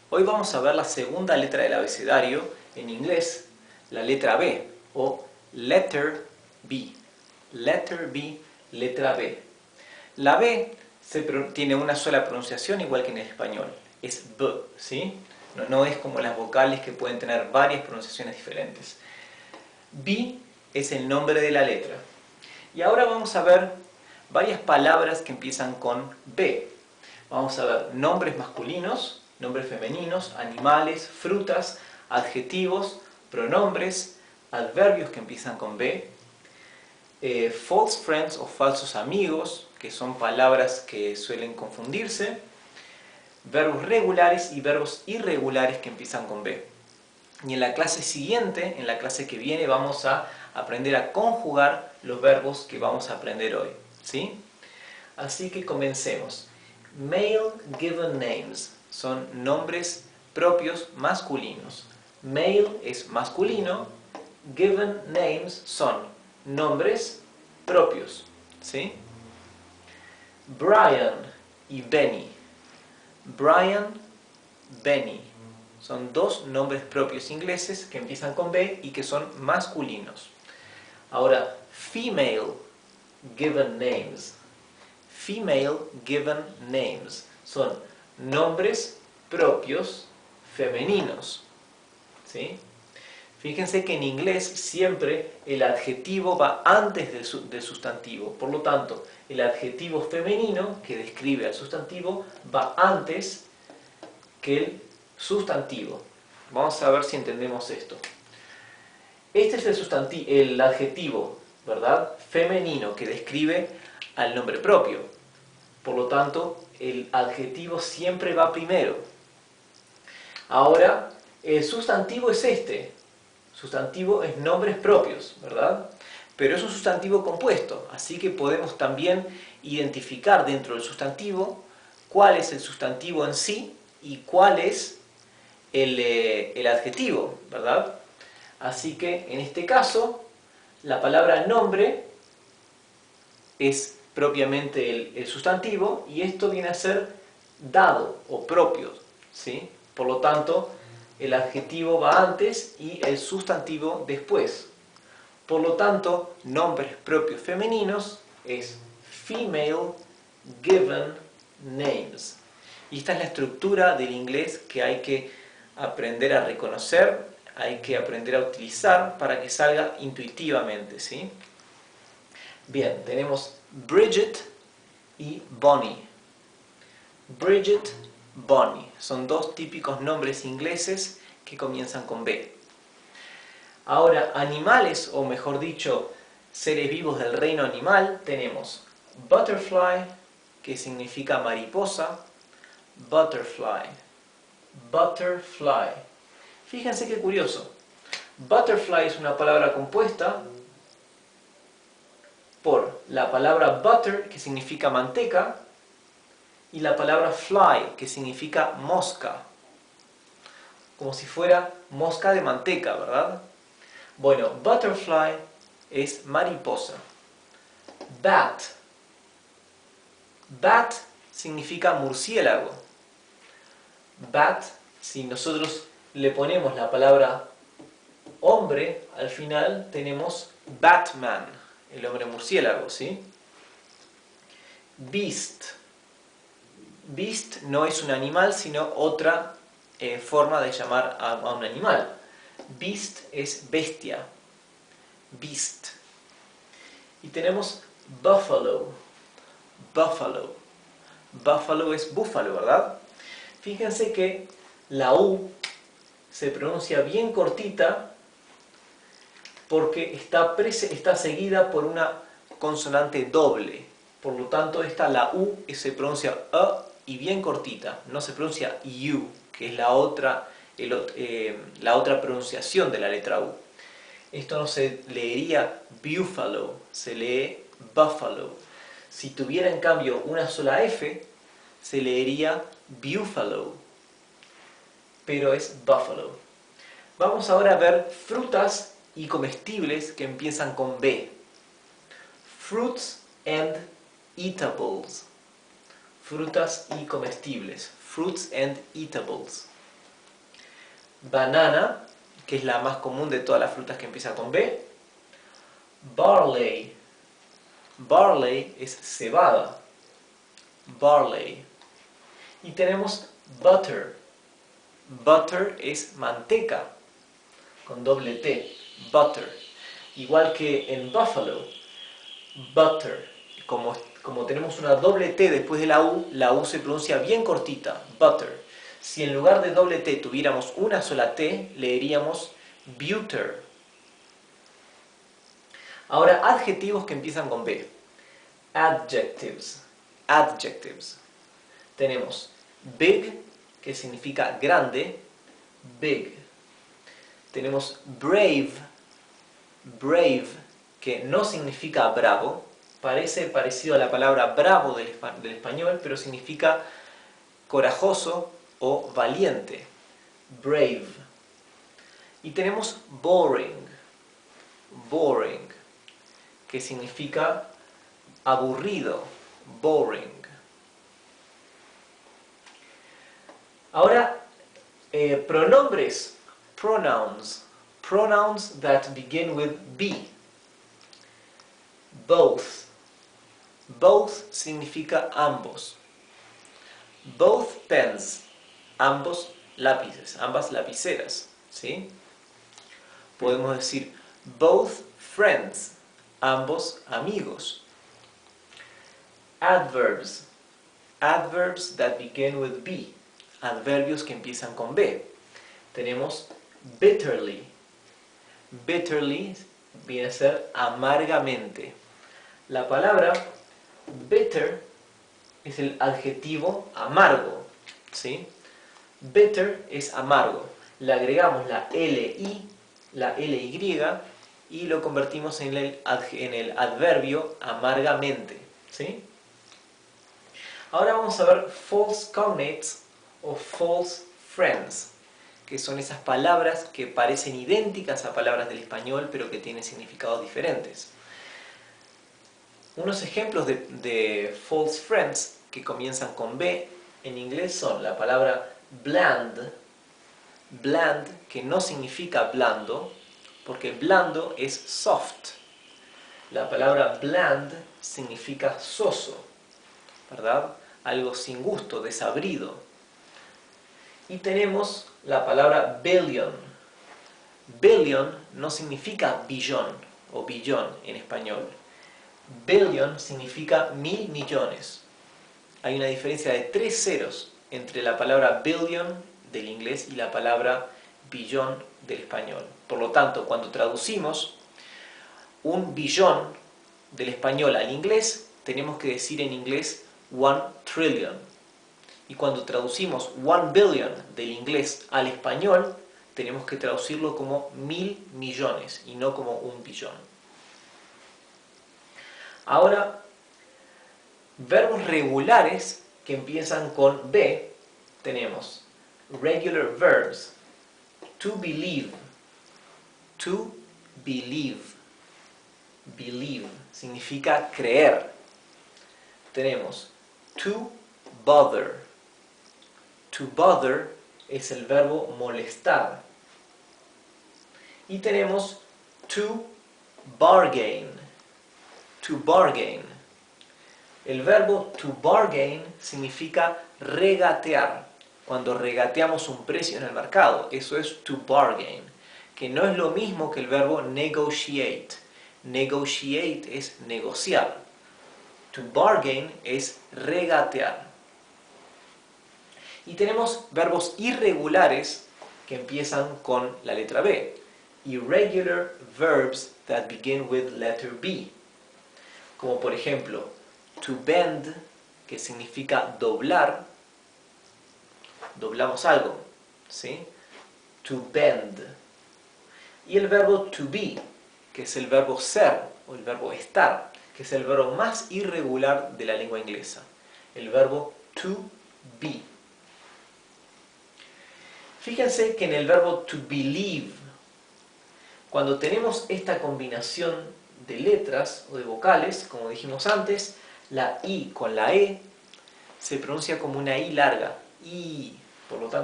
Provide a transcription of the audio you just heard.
Hoy vamos a ver la segunda letra del abecedario en inglés, la letra B o letter B. Letter B, letra B. La B tiene una sola pronunciación igual que en el español, es B, ¿sí? No es como las vocales que pueden tener varias pronunciaciones diferentes. B es el nombre de la letra. Y ahora vamos a ver varias palabras que empiezan con B. Vamos a ver nombres masculinos, nombres femeninos, animales, frutas, adjetivos, pronombres, adverbios que empiezan con B, false friends o falsos amigos, que son palabras que suelen confundirse, verbos regulares y verbos irregulares que empiezan con B. Y en la clase siguiente, en la clase que viene, vamos a aprender a conjugar los verbos que vamos a aprender hoy, ¿sí? Así que comencemos. Male given names son nombres propios masculinos. Male es masculino, given names son nombres propios, ¿sí? Brian y Benny. Brian, Benny. Son dos nombres propios ingleses que empiezan con B y que son masculinos. Ahora, female given names. Female given names son nombres propios femeninos, ¿sí? Fíjense que en inglés siempre el adjetivo va antes del sustantivo. Por lo tanto, el adjetivo femenino que describe al sustantivo va antes que el sustantivo. Vamos a ver si entendemos esto. Este es el adjetivo, ¿verdad? Femenino que describe al nombre propio. Por lo tanto, el adjetivo siempre va primero. Ahora, el sustantivo es este. Sustantivo es nombres propios, ¿verdad? Pero es un sustantivo compuesto, así que podemos también identificar dentro del sustantivo cuál es el sustantivo en sí y cuál es el adjetivo, ¿verdad? Así que en este caso, la palabra nombre es propiamente el sustantivo y esto viene a ser dado o propio, ¿sí? Por lo tanto, el adjetivo va antes y el sustantivo después. Por lo tanto, nombres propios femeninos es female given names. Y esta es la estructura del inglés que hay que aprender a reconocer, hay que aprender a utilizar para que salga intuitivamente, ¿sí? Bien, tenemos Bridget y Bonnie. Bridget, Bonnie. Son dos típicos nombres ingleses que comienzan con B. Ahora, animales, o mejor dicho, seres vivos del reino animal, tenemos Butterfly, que significa mariposa. Butterfly. Butterfly. Fíjense qué curioso. Butterfly es una palabra compuesta por la palabra butter, que significa manteca, y la palabra fly, que significa mosca. Como si fuera mosca de manteca, ¿verdad? Bueno, butterfly es mariposa. Bat. Bat significa murciélago. Bat, si nosotros le ponemos la palabra hombre al final, tenemos Batman, el hombre murciélago, ¿sí? Beast. Beast no es un animal, sino otra forma de llamar a un animal. Beast es bestia. Beast. Y tenemos buffalo. Buffalo. Buffalo es búfalo, ¿verdad? Fíjense que la U se pronuncia bien cortita porque está seguida por una consonante doble. Por lo tanto, la U se pronuncia y bien cortita. No se pronuncia U, que es la otra pronunciación de la letra U. Esto no se leería buffalo, se lee buffalo. Si tuviera en cambio una sola F, se leería buffalo, pero es buffalo. Vamos ahora a ver frutas y comestibles que empiezan con B. Fruits and eatables. Frutas y comestibles. Fruits and eatables. Banana, que es la más común de todas las frutas que empieza con B. Barley. Barley es cebada. Barley. Y tenemos butter. Butter es manteca, con doble T. Butter. Igual que en buffalo. Butter. Como tenemos una doble T después de la U se pronuncia bien cortita. Butter. Si en lugar de doble T tuviéramos una sola T, leeríamos butter. Ahora, adjetivos que empiezan con B. Adjectives. Adjectives. Tenemos big, que significa grande. Big. Tenemos brave. Brave, que no significa bravo. Parece parecido a la palabra bravo del español, pero significa corajoso o valiente. Brave. Y tenemos boring. Boring, que significa aburrido. Boring. Ahora, pronombres. Pronouns. Pronouns that begin with B. Both. Both significa ambos. Both pens. Ambos lápices, ambas lapiceras. ¿Sí? Podemos decir both friends. Ambos amigos. Adverbs. Adverbs that begin with B. Adverbios que empiezan con B. Tenemos bitterly. Bitterly viene a ser amargamente. La palabra bitter es el adjetivo amargo, ¿sí? Bitter es amargo. Le agregamos la LI, la LY y lo convertimos en el adverbio amargamente, ¿sí? Ahora vamos a ver false cognates o false friends, que son esas palabras que parecen idénticas a palabras del español, pero que tienen significados diferentes. Unos ejemplos de false friends que comienzan con B en inglés son la palabra bland, bland, que no significa blando, porque blando es soft. La palabra bland significa soso, ¿verdad? Algo sin gusto, desabrido. Y tenemos la palabra billion. Billion no significa billón o billón en español. Billion significa 1000 millones. Hay una diferencia de 3 ceros entre la palabra billion del inglés y la palabra billón del español. Por lo tanto, cuando traducimos un billón del español al inglés, tenemos que decir en inglés 1 trillion. Y cuando traducimos 1 billion del inglés al español, tenemos que traducirlo como 1000 millones y no como un billón. Ahora, verbos regulares que empiezan con B, tenemos regular verbs. To believe. To believe. Believe significa creer. Tenemos to bother. To bother es el verbo molestar. Y tenemos to bargain. To bargain. El verbo to bargain significa regatear. Cuando regateamos un precio en el mercado, eso es to bargain, que no es lo mismo que el verbo negotiate. Negotiate es negociar. To bargain es regatear. Y tenemos verbos irregulares que empiezan con la letra B. Irregular verbs that begin with letter B. Como por ejemplo, to bend, que significa doblar. Doblamos algo, ¿sí? To bend. Y el verbo to be, que es el verbo ser o el verbo estar, que es el verbo más irregular de la lengua inglesa. El verbo to be. Fíjense que en el verbo to believe, cuando tenemos esta combinación de letras o de vocales, como dijimos antes, la I con la E se pronuncia como una I larga. I, por lo tanto,